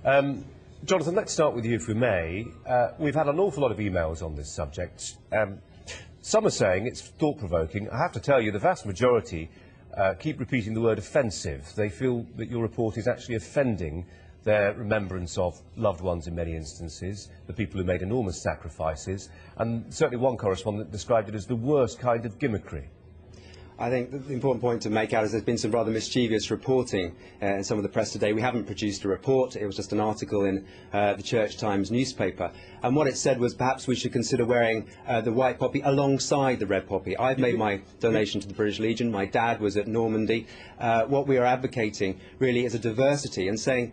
Jonathan, let's start with you, if we may. We've had an awful lot of emails on this subject. Some are saying it's thought-provoking. I have to tell you, the vast majority keep repeating the word offensive. They feel that your report is actually offending their remembrance of loved ones in many instances, the people who made enormous sacrifices, and certainly one correspondent described it as the worst kind of gimmickry. I think the important point to make out is there's been some rather mischievous reporting in some of the press today. We haven't produced a report. It was just an article in the Church Times newspaper. And what it said was perhaps we should consider wearing the white poppy alongside the red poppy. I've made my donation to the British Legion. My dad was at Normandy. What we are advocating really is a diversity and saying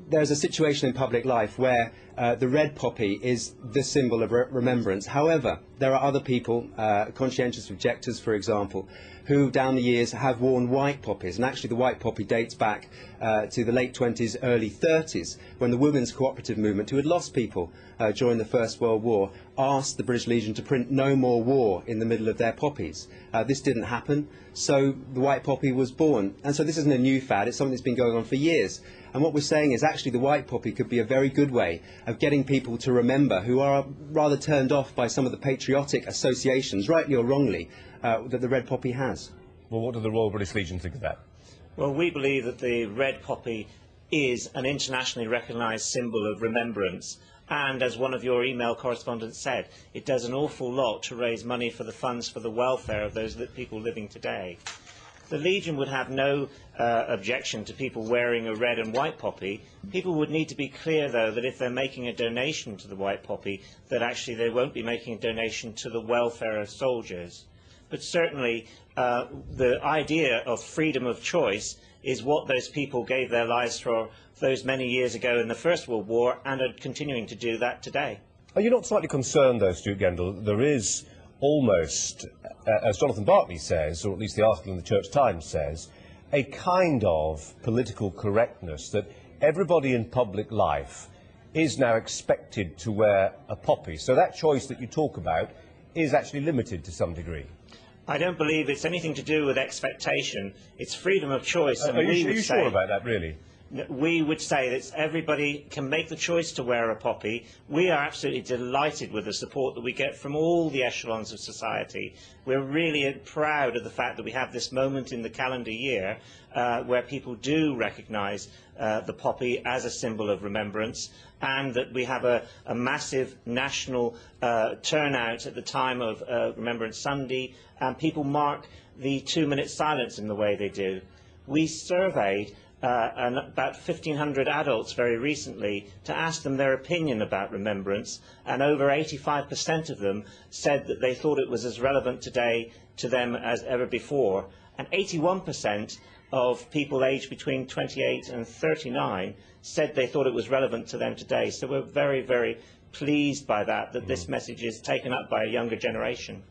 there's a situation in public life where the red poppy is the symbol of remembrance. However, there are other people, conscientious objectors, for example, who down the years have worn white poppies. And actually the white poppy dates back to the late 20s, early 30s, when the women's cooperative movement, who had lost people during the First World War, asked the British Legion to print "No More War" in the middle of their poppies. This didn't happen, so the white poppy was born. And so this isn't a new fad, it's something that's been going on for years. And what we're saying is actually the white poppy could be a very good way of getting people to remember who are rather turned off by some of the patriotic associations, rightly or wrongly, that the red poppy has. Well, what do the Royal British Legion think of that? Well, we believe that the red poppy is an internationally recognised symbol of remembrance. And as one of your email correspondents said, it does an awful lot to raise money for the funds for the welfare of those people living today. The Legion would have no objection to people wearing a red and white poppy. People would need to be clear, though, that if they're making a donation to the white poppy, that actually they won't be making a donation to the welfare of soldiers. But certainly the idea of freedom of choice is what those people gave their lives for those many years ago in the First World War and are continuing to do that today. Are you not slightly concerned, though, Stuart Gendel, there is almost, as Jonathan Bartley says, or at least the article in the Church Times says, a kind of political correctness that everybody in public life is now expected to wear a poppy. So that choice that you talk about is actually limited to some degree. I don't believe it's anything to do with expectation. It's freedom of choice. Are you sure about that, really? We would say that everybody can make the choice to wear a poppy. We are absolutely delighted with the support that we get from all the echelons of society. We're really proud of the fact that we have this moment in the calendar year where people do recognise the poppy as a symbol of remembrance, and that we have a massive national turnout at the time of Remembrance Sunday, and people mark the 2-minute silence in the way they do. We surveyed about 1,500 adults very recently to ask them their opinion about remembrance, and over 85% of them said that they thought it was as relevant today to them as ever before, and 81% of people aged between 28 and 39 said they thought it was relevant to them today. So we're very, very pleased by that, that this message is taken up by a younger generation.